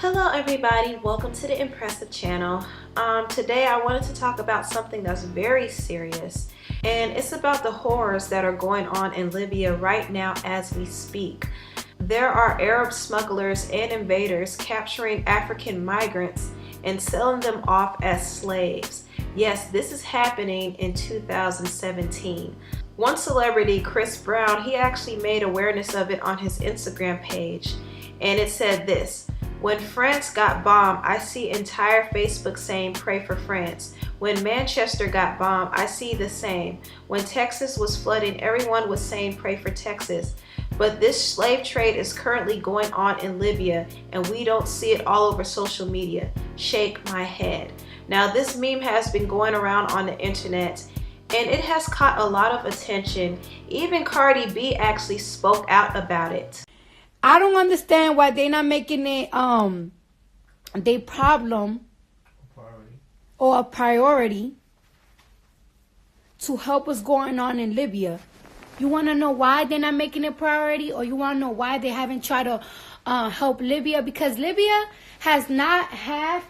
Hello everybody, welcome to the Impressive channel. Today I wanted to talk about something that's very serious, and it's about the horrors that are going on in Libya right now as we speak. There are Arab smugglers and invaders capturing African migrants and selling them off as slaves. Yes, this is happening in 2017. One celebrity, Chris Brown, he actually made awareness of it on his Instagram page, and it said this: "When France got bombed, I see entire Facebook saying pray for France. When Manchester got bombed, I see the same. When Texas was flooding, everyone was saying pray for Texas. But this slave trade is currently going on in Libya, and we don't see it all over social media. Shake my head." Now, this meme has been going around on the internet, and it has caught a lot of attention. Even Cardi B actually spoke out about it. I don't understand why they're not making it their problem or a priority to help what's going on in Libya. You want to know why they're not making it a priority, or you want to know why they haven't tried to help Libya? Because Libya has not had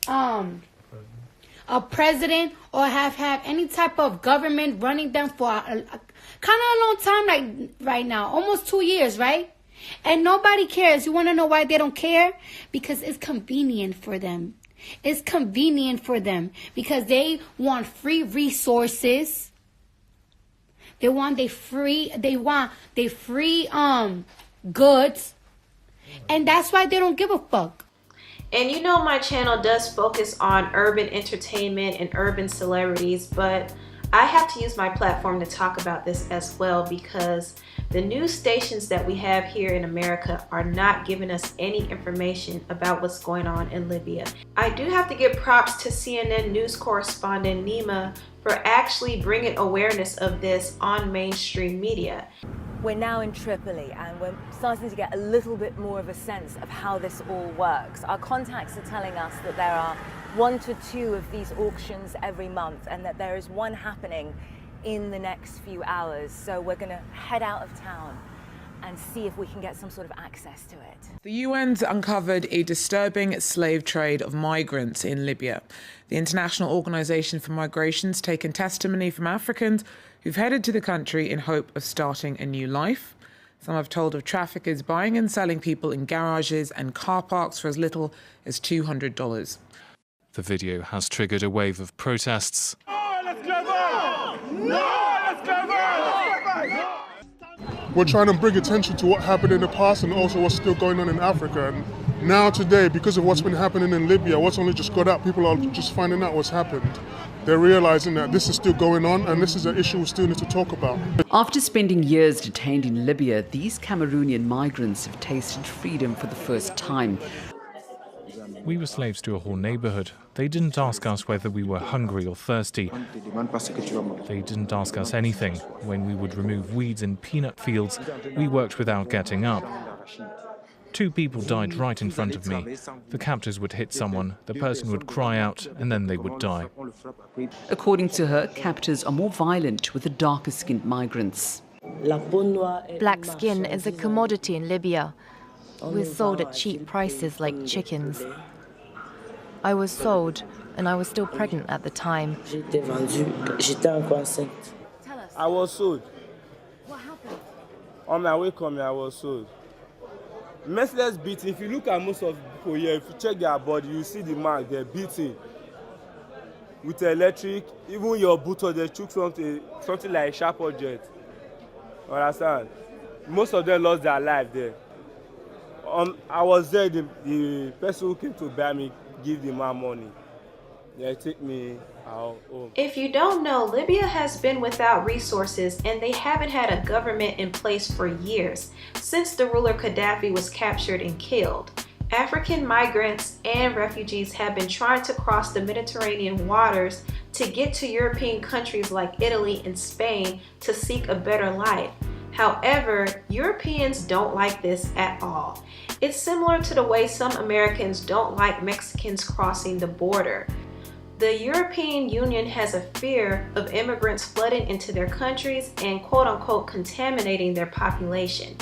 a president or have had any type of government running them for kind of a long time, like right now, almost 2 years, right? And nobody cares. You want to know why they don't care? Because it's convenient for them. It's convenient for them because they want free resources. They want their free goods. And that's why they don't give a fuck. And you know, my channel does focus on urban entertainment and urban celebrities, but I have to use my platform to talk about this as well, because the news stations that we have here in America are not giving us any information about what's going on in Libya. I do have to give props to CNN news correspondent Nima for actually bringing awareness of this on mainstream media. We're now in Tripoli and we're starting to get a little bit more of a sense of how this all works. Our contacts are telling us that there are 1 to 2 of these auctions every month, and that there is one happening in the next few hours. So we're going to head out of town and see if we can get some sort of access to it. The UN's uncovered a disturbing slave trade of migrants in Libya. The International Organization for Migration's taken testimony from Africans who've headed to the country in hope of starting a new life. Some have told of traffickers buying and selling people in garages and car parks for as little as $200. The video has triggered a wave of protests. We're trying to bring attention to what happened in the past and also what's still going on in Africa. And now today, because of what's been happening in Libya, what's only just got out, people are just finding out what's happened. They're realizing that this is still going on, and this is an issue we still need to talk about. After spending years detained in Libya, these Cameroonian migrants have tasted freedom for the first time. We were slaves to a whole neighborhood. They didn't ask us whether we were hungry or thirsty. They didn't ask us anything. When we would remove weeds in peanut fields, we worked without getting up. 2 people died right in front of me. The captors would hit someone, the person would cry out, and then they would die. According to her, captors are more violent with the darker-skinned migrants. Black skin is a commodity in Libya. We're sold at cheap prices like chickens. I was sold, and I was still pregnant at the time. I was sold. What happened? On my way coming, I was sold. Merciless beating. If you look at most of the people here, if you check their body, you see the mark, they're beating. With electric, even your boot, or they took something like a sharp object. Understand? Most of them lost their life there. I was there, the person who came to buy me give the man money. They take me out home. If you don't know, Libya has been without resources, and they haven't had a government in place for years, since the ruler Gaddafi was captured and killed. African migrants and refugees have been trying to cross the Mediterranean waters to get to European countries like Italy and Spain to seek a better life. However, Europeans don't like this at all. It's similar to the way some Americans don't like Mexicans crossing the border. The European Union has a fear of immigrants flooding into their countries and quote-unquote contaminating their population.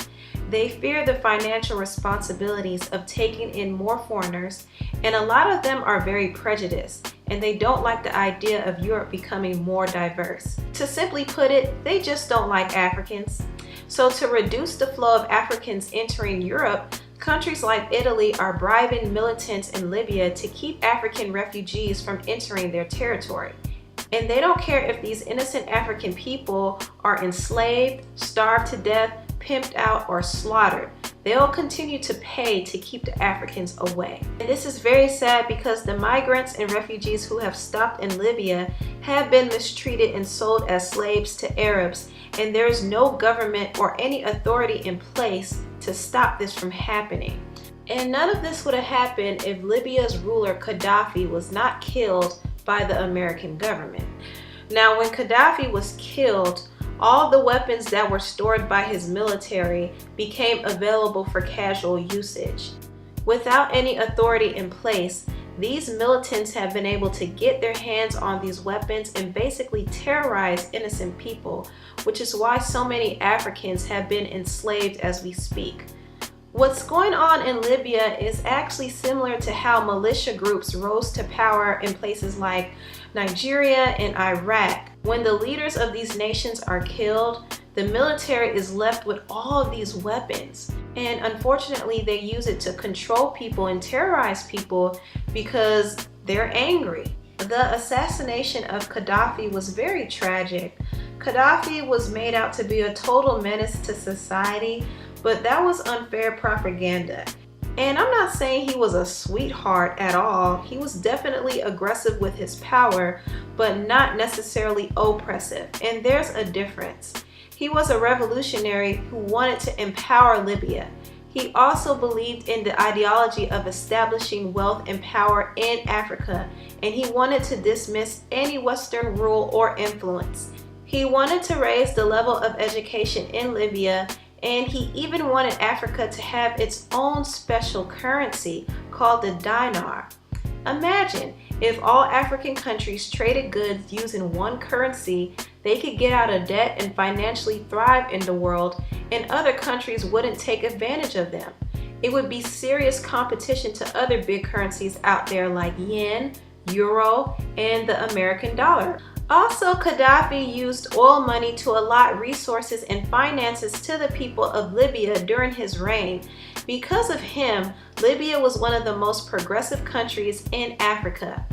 They fear the financial responsibilities of taking in more foreigners, and a lot of them are very prejudiced, and they don't like the idea of Europe becoming more diverse. To simply put it, they just don't like Africans. So to reduce the flow of Africans entering Europe, countries like Italy are bribing militants in Libya to keep African refugees from entering their territory. And they don't care if these innocent African people are enslaved, starved to death, pimped out, or slaughtered. They'll continue to pay to keep the Africans away. And this is very sad because the migrants and refugees who have stopped in Libya have been mistreated and sold as slaves to Arabs, and there is no government or any authority in place to stop this from happening. And none of this would have happened if Libya's ruler Gaddafi was not killed by the American government. Now, when Gaddafi was killed, all the weapons that were stored by his military became available for casual usage. Without any authority in place, these militants have been able to get their hands on these weapons and basically terrorize innocent people, which is why so many Africans have been enslaved as we speak. What's going on in Libya is actually similar to how militia groups rose to power in places like Nigeria and Iraq. When the leaders of these nations are killed, the military is left with all of these weapons. And unfortunately, they use it to control people and terrorize people because they're angry. The assassination of Gaddafi was very tragic. Gaddafi was made out to be a total menace to society, but that was unfair propaganda. And I'm not saying he was a sweetheart at all. He was definitely aggressive with his power, but not necessarily oppressive. And there's a difference. He was a revolutionary who wanted to empower Libya. He also believed in the ideology of establishing wealth and power in Africa, and he wanted to dismiss any Western rule or influence. He wanted to raise the level of education in Libya, and he even wanted Africa to have its own special currency called the dinar. Imagine if all African countries traded goods using one currency, they could get out of debt and financially thrive in the world, and other countries wouldn't take advantage of them. It would be serious competition to other big currencies out there like yen, euro, and the American dollar. Also, Gaddafi used oil money to allot resources and finances to the people of Libya during his reign. Because of him, Libya was one of the most progressive countries in Africa.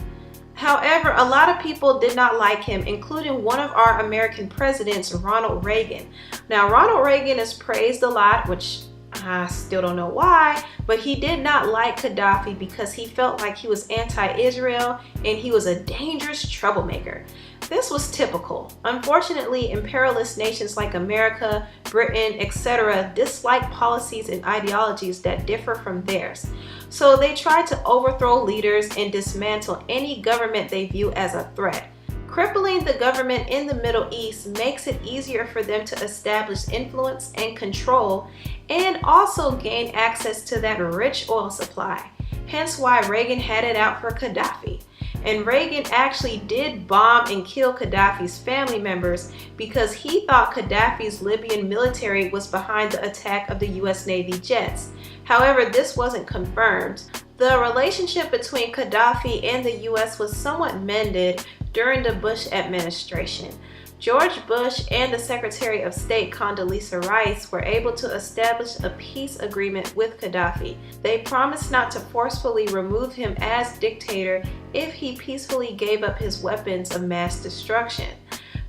However, a lot of people did not like him, including one of our American presidents, Ronald Reagan. Now, Ronald Reagan is praised a lot, which I still don't know why, but he did not like Gaddafi because he felt like he was anti-Israel and he was a dangerous troublemaker. This was typical. Unfortunately, imperialist nations like America, Britain, etc. dislike policies and ideologies that differ from theirs. So they try to overthrow leaders and dismantle any government they view as a threat. Crippling the government in the Middle East makes it easier for them to establish influence and control, and also gain access to that rich oil supply. Hence why Reagan had it out for Gaddafi. And Reagan actually did bomb and kill Gaddafi's family members because he thought Gaddafi's Libyan military was behind the attack of the US Navy jets. However, this wasn't confirmed. The relationship between Gaddafi and the US was somewhat mended during the Bush administration. George Bush and the Secretary of State Condoleezza Rice were able to establish a peace agreement with Gaddafi. They promised not to forcefully remove him as dictator if he peacefully gave up his weapons of mass destruction.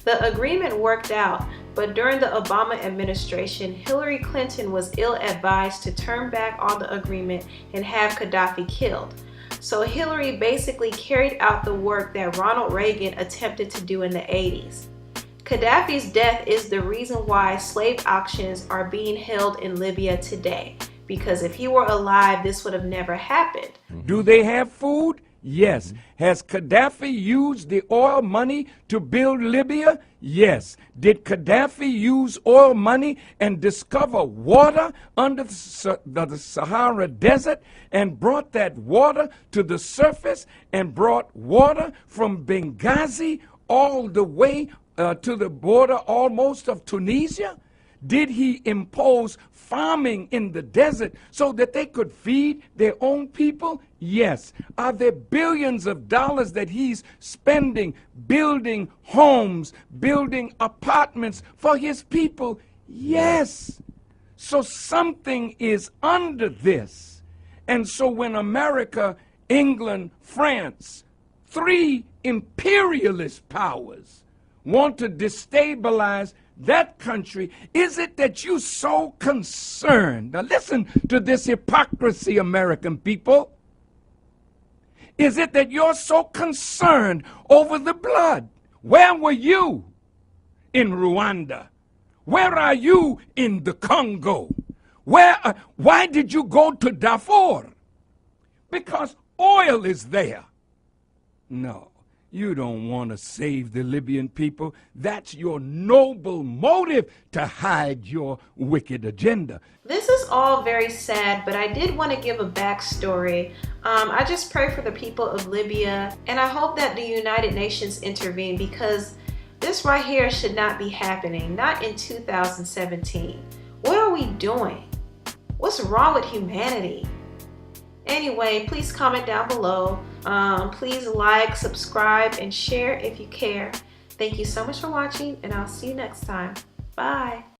The agreement worked out, but during the Obama administration, Hillary Clinton was ill-advised to turn back on the agreement and have Gaddafi killed. So Hillary basically carried out the work that Ronald Reagan attempted to do in the 80s. Gaddafi's death is the reason why slave auctions are being held in Libya today, because if he were alive, this would have never happened. Do they have food? Yes. Has Gaddafi used the oil money to build Libya? Yes. Did Gaddafi use oil money and discover water under the Sahara Desert and brought that water to the surface and brought water from Benghazi all the way to the border almost of Tunisia? Did he impose farming in the desert so that they could feed their own people? Yes. Are there billions of dollars that he's spending building homes, building apartments for his people? Yes. So something is under this. And so when America, England, France, three imperialist powers want to destabilize that country, is it that you're so concerned? Now listen to this hypocrisy, American people. Is it that you're so concerned over the blood? Where were you in Rwanda? Where are you in the Congo? Why did you go to Darfur? Because oil is there. No. You don't want to save the Libyan people. That's your noble motive to hide your wicked agenda. This is all very sad, but I did want to give a backstory. I just pray for the people of Libya, and I hope that the United Nations intervene, because this right here should not be happening, not in 2017. What are we doing? What's wrong with humanity? Anyway, please comment down below. Please like, subscribe, and share if you care. Thank you so much for watching, and I'll see you next time. Bye.